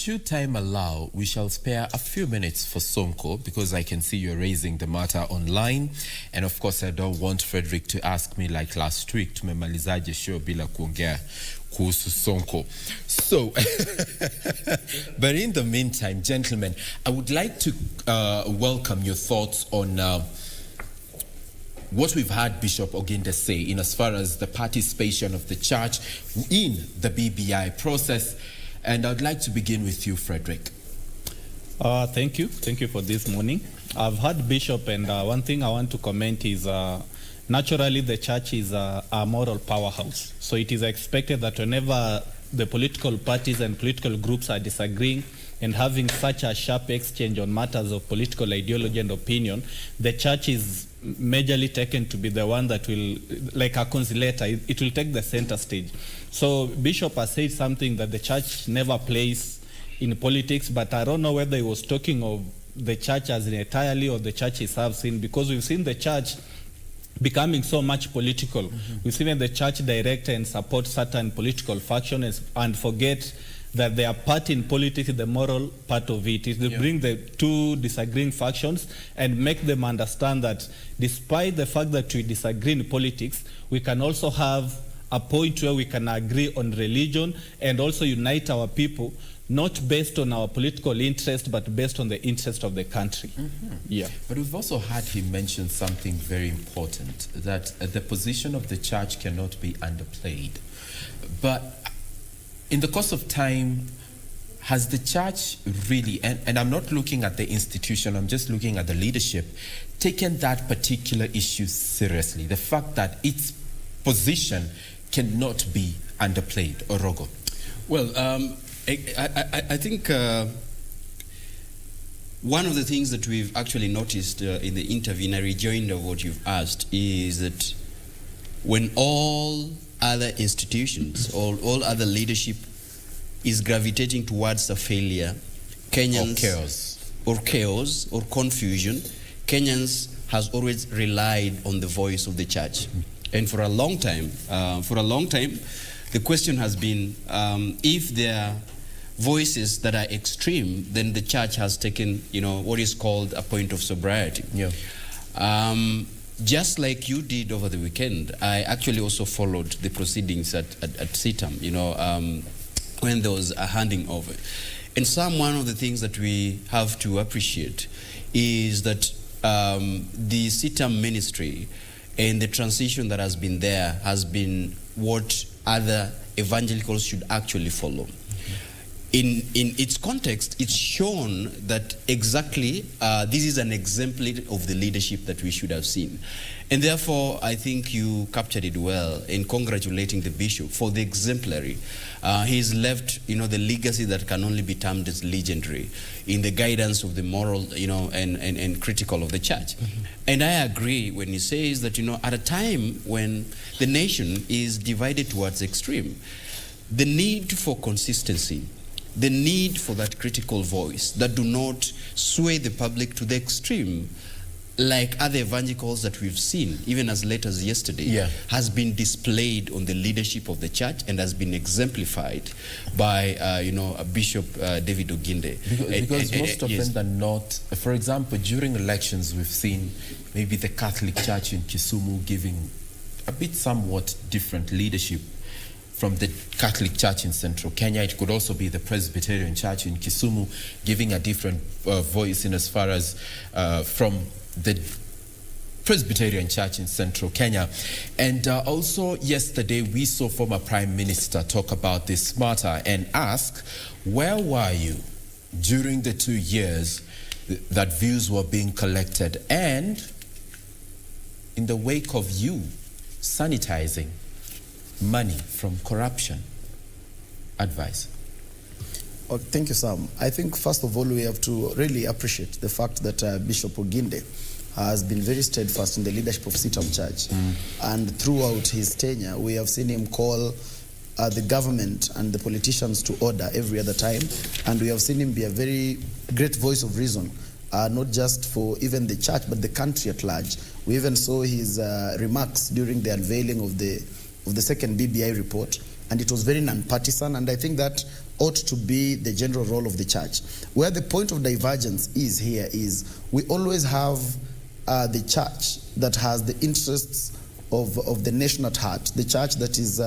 should time allow, we shall spare a few minutes for Sonko, because I can see you're raising the matter online. And of course, I don't want Frederick to ask me like last week, tumemalizaje show bila kuongea kuhusu Sonko. So, but in the meantime, gentlemen, I would like to welcome your thoughts on what we've had Bishop Oginde say in as far as the participation of the church in the BBI process. And I'd like to begin with you, Frederick. Thank you. Thank you for this morning. I've heard Bishop, and one thing I want to comment is naturally the church is a moral powerhouse. So it is expected that whenever the political parties and political groups are disagreeing and having such a sharp exchange on matters of political ideology and opinion, the church is majorly taken to be the one that will, like a conciliator, it will take the center stage. So Bishop has said something that the church never plays in politics, but I don't know whether he was talking of the church as entirely or the church he serves in, because we've seen the church becoming so much political. We've seen the church direct and support certain political factions and forget that their part in politics is the moral part of it. Is to bring the two disagreeing factions and make them understand that despite the fact that we disagree in politics, we can also have a point where we can agree on religion and also unite our people, not based on our political interest, but based on the interest of the country. Yeah. But we've also had him mention something very important, that the position of the church cannot be underplayed. But in the course of time, has the church really, and I'm not looking at the institution, I'm just looking at the leadership, taken that particular issue seriously? The fact that its position cannot be underplayed. Orogo? Well, I think one of the things that we've actually noticed in the interview, in a rejoinder of what you've asked, is that when all other institutions, all other leadership is gravitating towards a failure, Kenyans, or chaos, or confusion, Kenyans has always relied on the voice of the church. And for a long time, the question has been, if there are voices that are extreme, then the church has taken, what is called a point of sobriety. Just like you did over the weekend, I actually also followed the proceedings at CITAM, when there was a handing over. And one of the things that we have to appreciate is that the CITAM ministry and the transition that has been there has been what other evangelicals should actually follow. In its context, it's shown that exactly this is an exemplar of the leadership that we should have seen. And therefore, I think you captured it well in congratulating the bishop for the exemplary. He's left, the legacy that can only be termed as legendary in the guidance of the moral, and critical of the church. And I agree when he says that, at a time when the nation is divided towards extreme, the need for consistency, the need for that critical voice that do not sway the public to the extreme, like other evangelicals that we've seen, even as late as yesterday, has been displayed on the leadership of the church and has been exemplified by, Bishop David Oginde. Because most often than not, for example, during elections, we've seen maybe the Catholic Church in Kisumu giving a bit somewhat different leadership from the Catholic Church in Central Kenya. It could also be the Presbyterian Church in Kisumu giving a different voice in as far as from the Presbyterian Church in Central Kenya. And also yesterday we saw former Prime Minister talk about this matter and ask, where were you during the 2 years that views were being collected, and in the wake of you sanitizing money from corruption? Advice. Oh, thank you, Sam. I think first of all we have to really appreciate the fact that Bishop Oginde has been very steadfast in the leadership of CITAM Church. And throughout his tenure, we have seen him call the government and the politicians to order every other time. And we have seen him be a very great voice of reason, not just for even the church, but the country at large. We even saw his remarks during the unveiling of the second BBI report, and it was very non-partisan, and I think that ought to be the general role of the church. Where the point of divergence is here is we always have the church that has the interests of the nation at heart, the church that is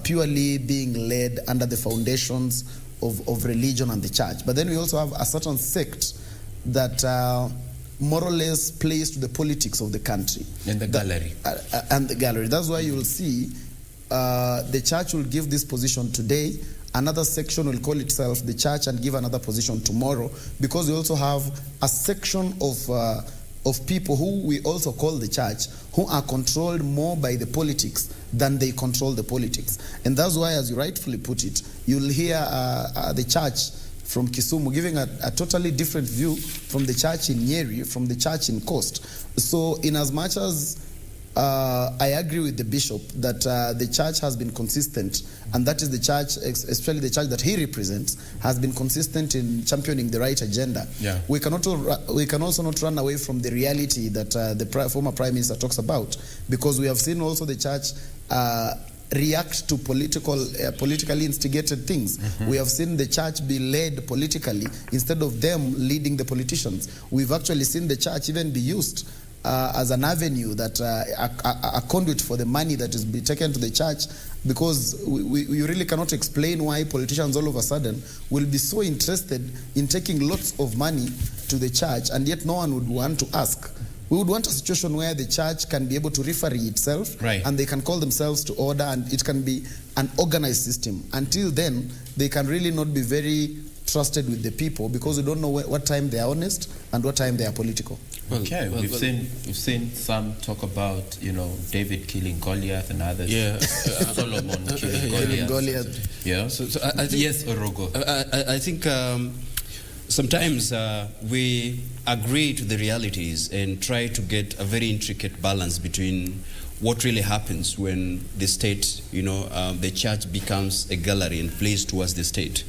purely being led under the foundations of religion and the church. But then we also have a certain sect that more or less plays to the politics of the country. And the gallery. And the gallery. That's why you will see the church will give this position today, another section will call itself the church and give another position tomorrow, because we also have a section of people who we also call the church, who are controlled more by the politics than they control the politics. And that's why, as you rightfully put it, you'll hear the church from Kisumu giving a totally different view from the church in Nyeri, from the church in Coast. So in as much as I agree with the bishop that the church has been consistent, and that is the church, especially the church that he represents, has been consistent in championing the right agenda. Yeah. We can also not run away from the reality that the former Prime Minister talks about, because we have seen also the church react to politically instigated things. Mm-hmm. We have seen the church be led politically instead of them leading the politicians. We've actually seen the church even be used as an avenue, that a conduit for the money that is be taken to the church, because we really cannot explain why politicians all of a sudden will be so interested in taking lots of money to the church, and yet no one would want to ask. We would want a situation where the church can be able to referee itself, right, and they can call themselves to order, and it can be an organized system. Until then, they can really not be very trusted with the people, because we don't know what time they are honest and what time they are political. We've seen some talk about, David killing Goliath and others. Yeah, Solomon killing Goliath. Yeah. So I think, yes, Orogo. I think sometimes we agree to the realities and try to get a very intricate balance between what really happens when the state, the church becomes a gallery and plays towards the state.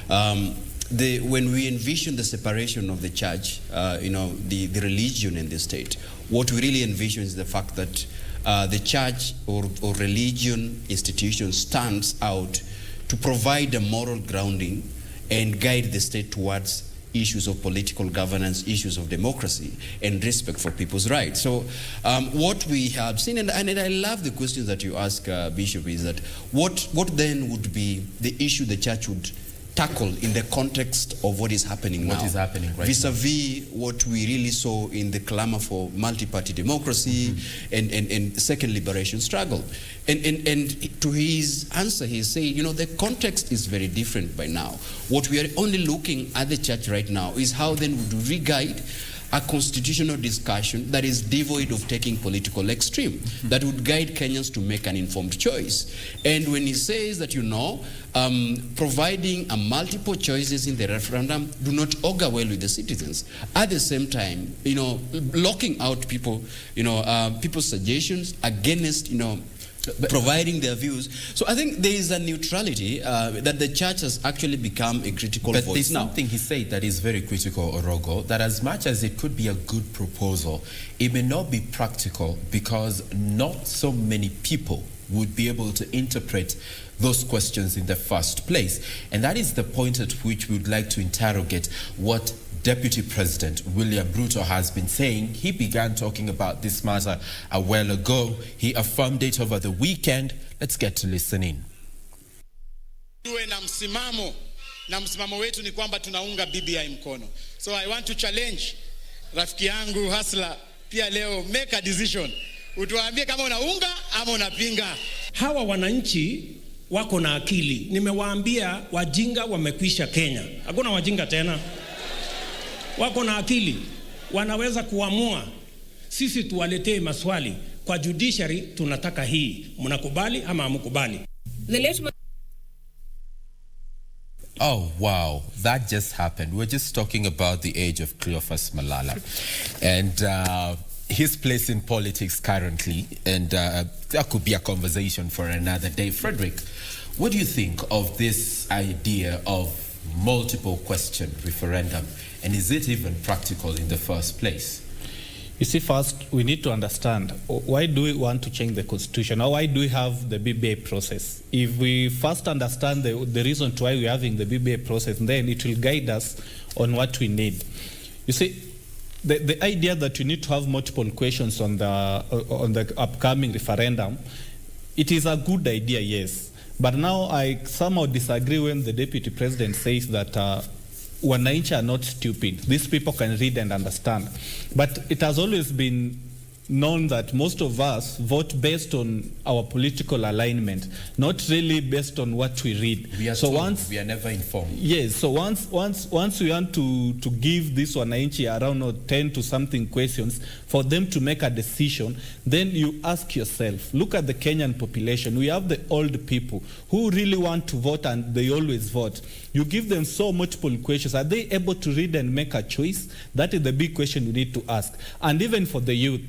When we envision the separation of the church, the religion and the state, what we really envision is the fact that the church or religion institution stands out to provide a moral grounding and guide the state towards issues of political governance, issues of democracy, and respect for people's rights. So what we have seen, and I love the questions that you ask, Bishop, is that what then would be the issue the church would tackle in the context of what is happening now. What is happening right vis-a-vis what we really saw in the clamor for multi-party democracy, mm-hmm, and second liberation struggle. And to his answer, he said, the context is very different by now. What we are only looking at the church right now is how then would we guide a constitutional discussion that is devoid of taking political extreme, mm-hmm, that would guide Kenyans to make an informed choice. And when he says that, providing a multiple choices in the referendum do not augur well with the citizens. At the same time, locking out people, people's suggestions against, providing their views. So I think there is a neutrality that the church has actually become a critical voice now. But there's something he said that is very critical, Orogo, that as much as it could be a good proposal, it may not be practical, because not so many people would be able to interpret those questions in the first place. And that is the point at which we would like to interrogate what Deputy President William Ruto has been saying. He began talking about this matter a while ago. He affirmed it over the weekend. Let's get to listening. Tuwe na msimamo wetu ni kwamba tunaunga BBI mkono. So I want to challenge rafiki yangu Hasla pia leo, make a decision. Utuambie kama unaunga ama unapinga. Hawa wananchi wako na akili. Nimewaambia wajinga wamekwisha Kenya. Hakuna wajinga tena. Wako na akili, wanaweza kuamua. Sisi tuwaletee maswali kwa judiciary, tunataka hii, mnakubali ama hamkubali? Oh, wow. That just happened. We're just talking about the age of Cleophas Malala and his place in politics currently. And that could be a conversation for another day. Frederick, what do you think of this idea of multiple question referendum? And is it even practical in the first place? You see, first, we need to understand why do we want to change the constitution, or why do we have the BBI process? If we first understand the reason why we're having the BBI process, then it will guide us on what we need. You see, the idea that you need to have multiple questions on the upcoming referendum, it is a good idea, yes. But now I somehow disagree when the Deputy President says that wananchi are not stupid. These people can read and understand. But it has always been known that most of us vote based on our political alignment, not really based on what we read. We are never informed. Yes, so once we want to give this wananchi around 10 to something questions for them to make a decision, then you ask yourself, look at the Kenyan population. We have the old people who really want to vote and they always vote. You give them so multiple questions. Are they able to read and make a choice? That is the big question you need to ask. And even for the youth,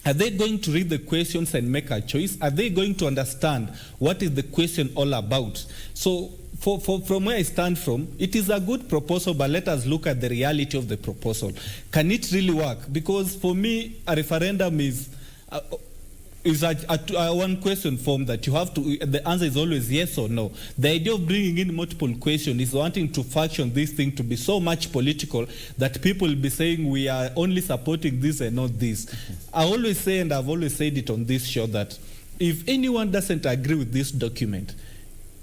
are they going to read the questions and make a choice? Are they going to understand what is the question all about? So from where I stand from, it is a good proposal, but let us look at the reality of the proposal. Can it really work? Because for me, a referendum is a one question form that you have to, the answer is always yes or no. The idea of bringing in multiple questions is wanting to function this thing to be so much political that people will be saying we are only supporting this and not this. I always say, and I've always said it on this show, that if anyone doesn't agree with this document,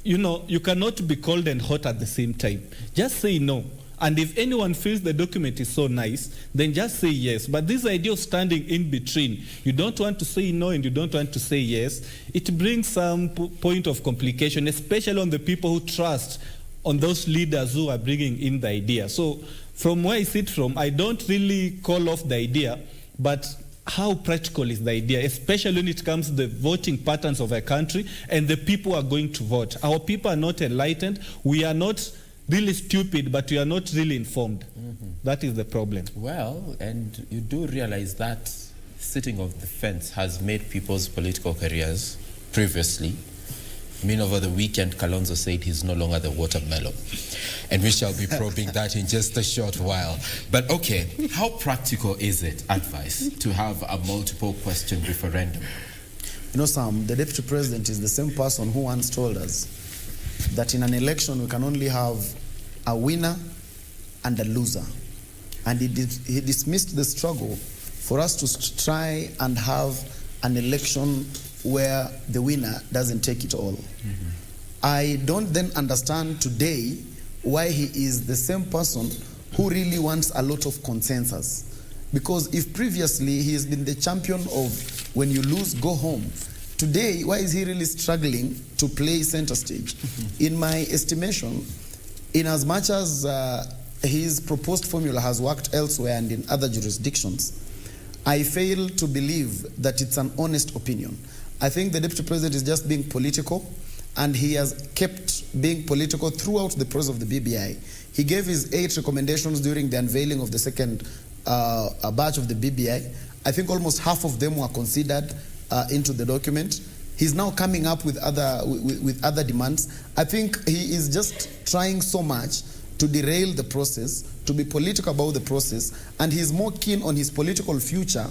you cannot be cold and hot at the same time. Just say no. And if anyone feels the document is so nice, then just say yes. But this idea of standing in between, you don't want to say no and you don't want to say yes, it brings some point of complication, especially on the people who trust on those leaders who are bringing in the idea. So from where I sit from, I don't really call off the idea, but how practical is the idea, especially when it comes to the voting patterns of a country and the people who are going to vote. Our people are not enlightened. We are not really stupid, but we are not really informed. That is the problem. Well, and you do realize that sitting on the fence has made people's political careers previously. I mean, over the weekend, Kalonzo said he's no longer the watermelon. And we shall be probing that in just a short while. But okay, how practical is it, advice, to have a multiple question referendum? Sam, the Deputy President is the same person who once told us that in an election we can only have a winner and a loser. And he dismissed the struggle for us to try and have an election where the winner doesn't take it all. I don't then understand today why he is the same person who really wants a lot of consensus. Because if previously he has been the champion of when you lose, go home, today, why is he really struggling to play center stage? In my estimation, in as much as his proposed formula has worked elsewhere and in other jurisdictions, I fail to believe that it's an honest opinion. I think the Deputy President is just being political, and he has kept being political throughout the process of the BBI. He gave his 8 recommendations during the unveiling of the second batch of the BBI. I think almost half of them were considered into the document. He's now coming up with other demands. I think he is just trying so much to derail the process, to be political about the process, and he's more keen on his political future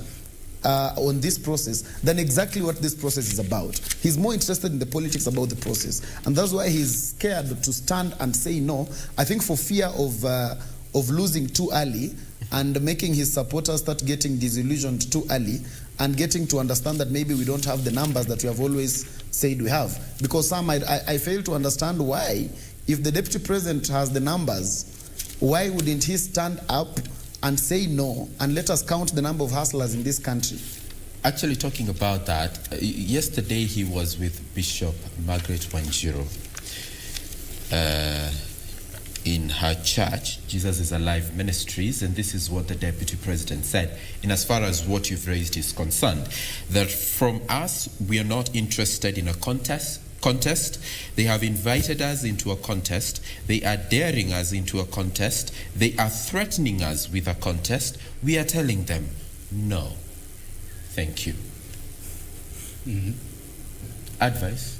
on this process than exactly what this process is about. He's more interested in the politics about the process, and that's why he's scared to stand and say no. I think for fear of losing too early and making his supporters start getting disillusioned too early and getting to understand that maybe we don't have the numbers that we have always said we have. Because I fail to understand why, if the Deputy President has the numbers, why wouldn't he stand up and say no and let us count the number of hustlers in this country? Actually, talking about that, yesterday he was with Bishop Margaret Wanjiru in her church, Jesus is Alive Ministries, and this is what the Deputy President said, in as far as what you've raised is concerned, that from us, we are not interested in a contest. They have invited us into a contest. They are daring us into a contest. They are threatening us with a contest. We are telling them, no, thank you. Advice?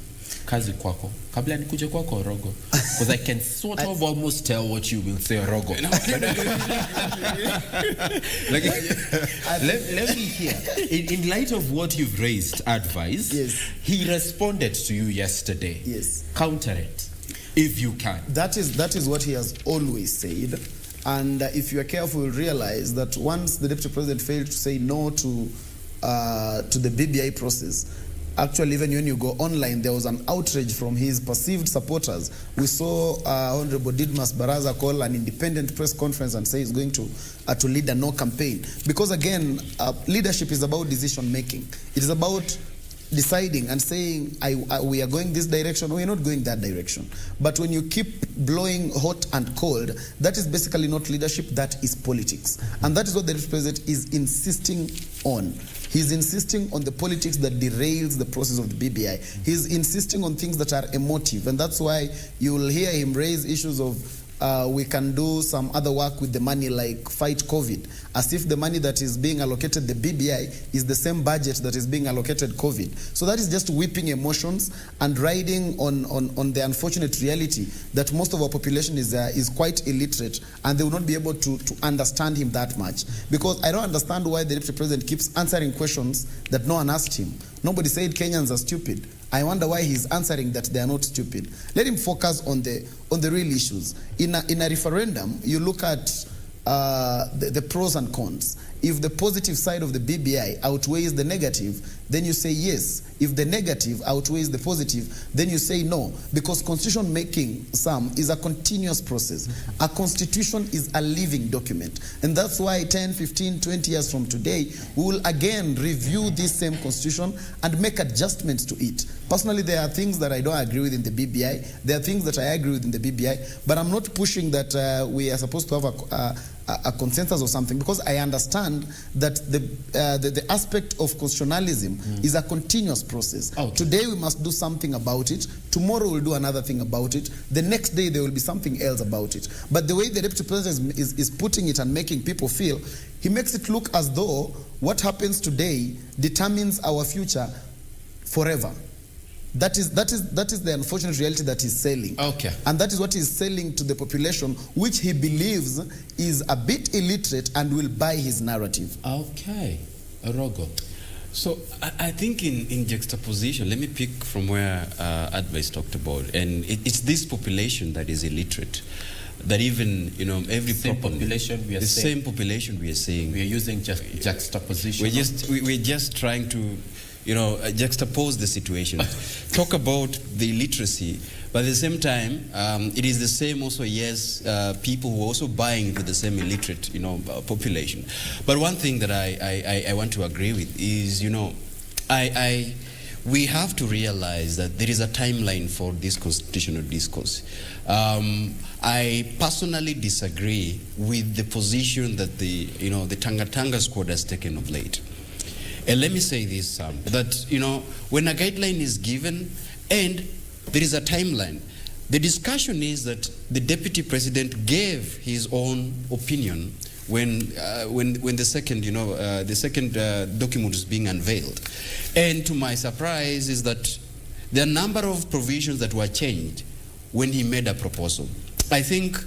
kazi kwako. Kabla nikuje kwako Orogo, because I can sort of almost tell what you will say Orogo. Let me hear. In light of what you've raised, advice. Yes. He responded to you yesterday. Yes. Counter it, if you can. That is what he has always said. And if you are careful, you'll realize that once the Deputy President failed to say no to the BBI process, actually, even when you go online, there was an outrage from his perceived supporters. We saw Honorable Didmas Baraza call an independent press conference and say he's going to lead a no campaign. Because again, leadership is about decision making. It is about deciding and saying, we are going this direction, or we are not going that direction. But when you keep blowing hot and cold, that is basically not leadership, that is politics. And that is what the President is insisting on. He's insisting on the politics that derails the process of the BBI. He's insisting on things that are emotive. And that's why you will hear him raise issues of we can do some other work with the money, like fight COVID, as if the money that is being allocated the BBI is the same budget that is being allocated COVID. So that is just whipping emotions and riding on the unfortunate reality that most of our population is quite illiterate, and they will not be able to understand him that much. Because I don't understand why the Deputy President keeps answering questions that no one asked him. Nobody said Kenyans are stupid. I wonder why he's answering that they are not stupid. Let him focus on the real issues. In a referendum, you look at the pros and cons. If the positive side of the BBI outweighs the negative, then you say yes. If the negative outweighs the positive, then you say no. Because constitution making, Sam, is a continuous process. A constitution is a living document. And that's why 10, 15, 20 years from today, we will again review this same constitution and make adjustments to it. Personally, there are things that I don't agree with in the BBI. There are things that I agree with in the BBI. But I'm not pushing that we are supposed to have a consensus or something, because I understand that the aspect of constitutionalism is a continuous process. Okay. Today we must do something about it. Tomorrow we'll do another thing about it. The next day there will be something else about it. But the way the Deputy President is putting it and making people feel, he makes it look as though what happens today determines our future forever. That is the unfortunate reality that he's selling. Okay. And that is what he's selling to the population, which he believes is a bit illiterate and will buy his narrative. Okay. Orogo. So I think in juxtaposition, let me pick from where Advice talked about, and it's this population that is illiterate. That even, every same population we are saying. Same population we are saying. We are using juxtaposition. We're just trying to juxtapose the situation. Talk about the illiteracy, but at the same time, it is the same also, yes, people who are also buying into the same illiterate, population. But one thing that I want to agree with is, we have to realize that there is a timeline for this constitutional discourse. I personally disagree with the position that the Tanga squad has taken of late. And let me say this, that, when a guideline is given and there is a timeline, the discussion is that the Deputy President gave his own opinion when the second document was being unveiled. And to my surprise is that there are a number of provisions that were changed when he made a proposal. I think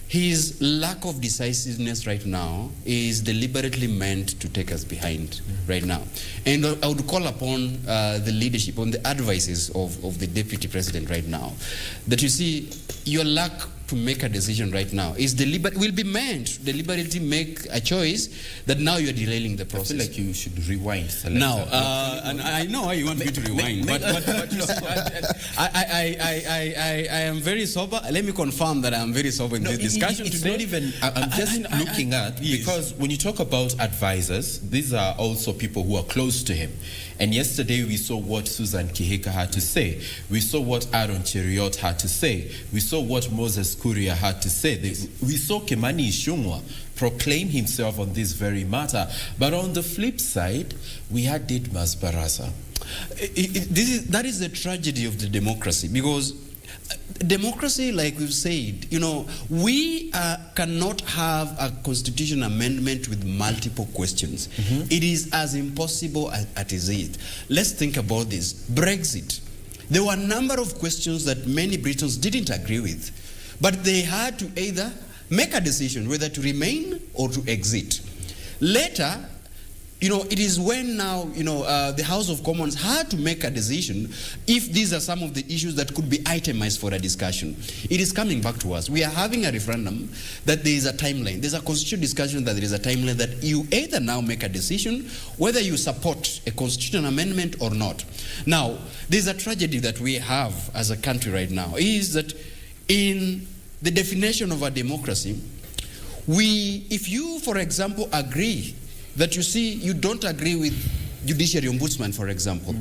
his lack of decisiveness right now is deliberately meant to take us behind right now. And I would call upon the leadership, on the advices of the Deputy President right now, that you see, your lack to make a decision right now is will be meant to deliberately make a choice that now you're derailing the process. I feel like you should rewind. Now, and I know how you want me to rewind, but you see, I am very sober. Let me confirm that I am very sober in this discussion it's today. Not even, I'm just looking at, yes. Because when you talk about advisors, these are also people who are close to him. And yesterday we saw what Susan Kihika had to say. We saw what Aaron Cheriot had to say. We saw what Moses Kuria had to say. We saw Kimani Ichung'wah proclaim himself on this very matter. But on the flip side, we had Didmas Baraza. That is the tragedy of the democracy, because democracy, like we've said, we cannot have a constitution amendment with multiple questions. It is as impossible as it is. Let's think about this. Brexit. There were a number of questions that many Britons didn't agree with, but they had to either make a decision whether to remain or to exit. Later, it is when now, the House of Commons had to make a decision if these are some of the issues that could be itemized for a discussion. It is coming back to us. We are having a referendum that there is a timeline. There's a constitutional discussion that there is a timeline that you either now make a decision whether you support a constitutional amendment or not. Now, there's a tragedy that we have as a country right now, is that in the definition of a democracy, if you, for example, agree that you don't agree with judiciary ombudsman, for example,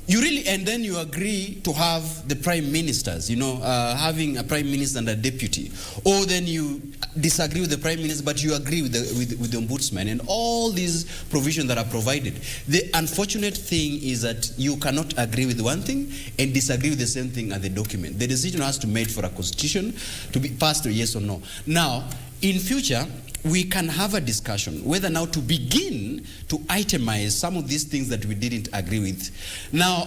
and then you agree to have the prime ministers, having a prime minister and a deputy, or then you disagree with the prime minister, but you agree with the ombudsman, and all these provisions that are provided. The unfortunate thing is that you cannot agree with one thing and disagree with the same thing as the document. The decision has to be made for a constitution to be passed, yes or no. Now, in future, we can have a discussion whether now to begin to itemize some of these things that we didn't agree with. Now,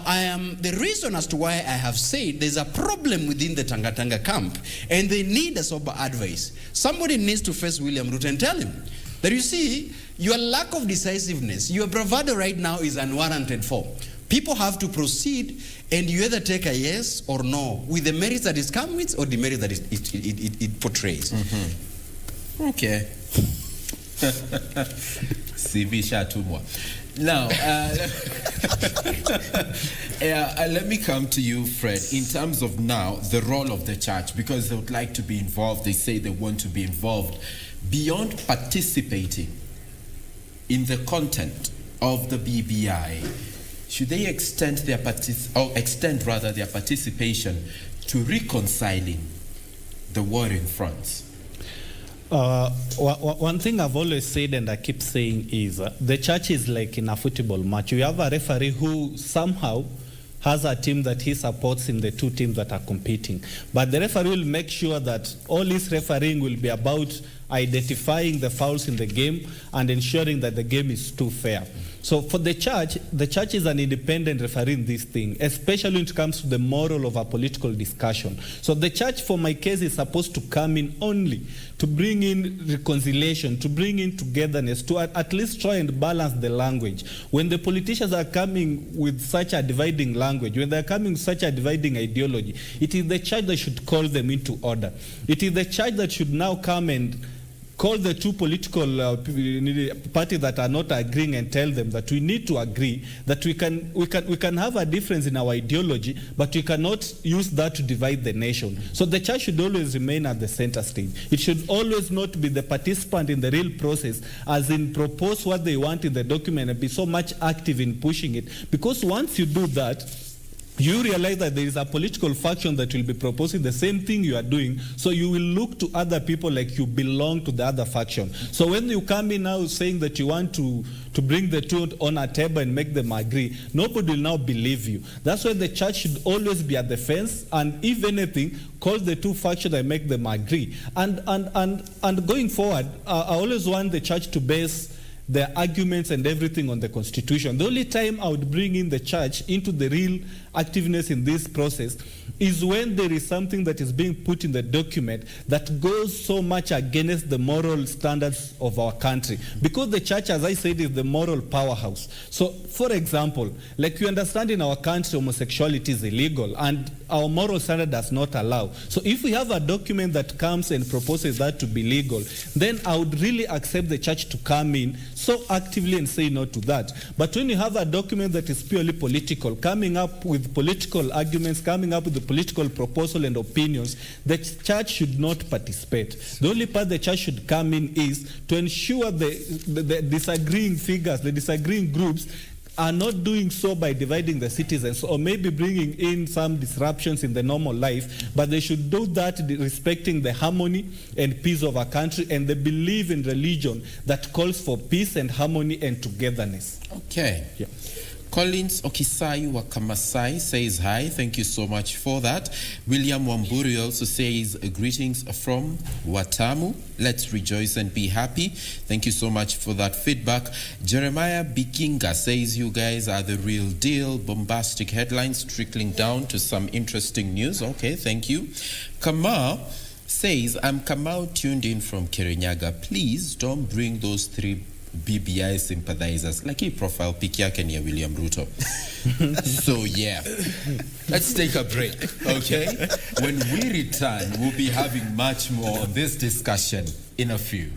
the reason as to why I have said there's a problem within the Tanga camp and they need a sober advice. Somebody needs to face William Ruto and tell him that, you see, your lack of decisiveness, your bravado right now is unwarranted for. People have to proceed, and you either take a yes or no with the merits that it comes with or the merits that it portrays. Mm-hmm. Okay. CV Shatumwa. Now, let me come to you, Fred, in terms of now the role of the church, because they would like to be involved. They say they want to be involved. Beyond participating in the content of the BBI, should they extend their participation to reconciling the warring fronts? One thing I've always said and I keep saying is the church is like in a football match. You have a referee who somehow has a team that he supports in the two teams that are competing. But the referee will make sure that all his refereeing will be about identifying the fouls in the game and ensuring that the game is too fair. So for the church is an independent referee in this thing, especially when it comes to the moral of a political discussion. So the church, for my case, is supposed to come in only to bring in reconciliation, to bring in togetherness, to at least try and balance the language. When the politicians are coming with such a dividing language, when they're coming with such a dividing ideology, it is the church that should call them into order. It is the church that should now come and call the two political parties that are not agreeing and tell them that we need to agree, that we can have a difference in our ideology, but we cannot use that to divide the nation. So the church should always remain at the center stage. It should always not be the participant in the real process, as in propose what they want in the document and be so much active in pushing it. Because once you do that, you realize that there is a political faction that will be proposing the same thing you are doing, so you will look to other people like you belong to the other faction. So when you come in now saying that you want to bring the two on a table and make them agree, nobody will now believe you. That's why the church should always be at the fence, and if anything, call the two factions and make them agree. And going forward, I always want the church to base their arguments and everything on the Constitution. The only time I would bring in the church into the real activeness in this process is when there is something that is being put in the document that goes so much against the moral standards of our country. Because the church, as I said, is the moral powerhouse. So, for example, like you understand in our country, homosexuality is illegal and our moral standard does not allow. So if we have a document that comes and proposes that to be legal, then I would really accept the church to come in so actively and say no to that. But when you have a document that is purely political, coming up with political arguments, coming up with the political proposal and opinions, the church should not participate. The only part the church should come in is to ensure the disagreeing figures, the disagreeing groups, are not doing so by dividing the citizens or maybe bringing in some disruptions in the normal life, but they should do that respecting the harmony and peace of our country, and they believe in religion that calls for peace and harmony and togetherness. Okay. Yeah. Collins Okisai wa Kamasai says hi. Thank you so much for that. William Wamburi also says greetings from Watamu. Let's rejoice and be happy. Thank you so much for that feedback. Jeremiah Bikinga says you guys are the real deal. Bombastic headlines trickling down to some interesting news. Okay, thank you. Kamau says, I'm Kamau tuned in from Kirinyaga. Please don't bring those 3 BBI sympathizers. Like a profile pic yake ni ya William Ruto. So yeah, let's take a break, okay? When we return, we'll be having much more on this discussion in a few.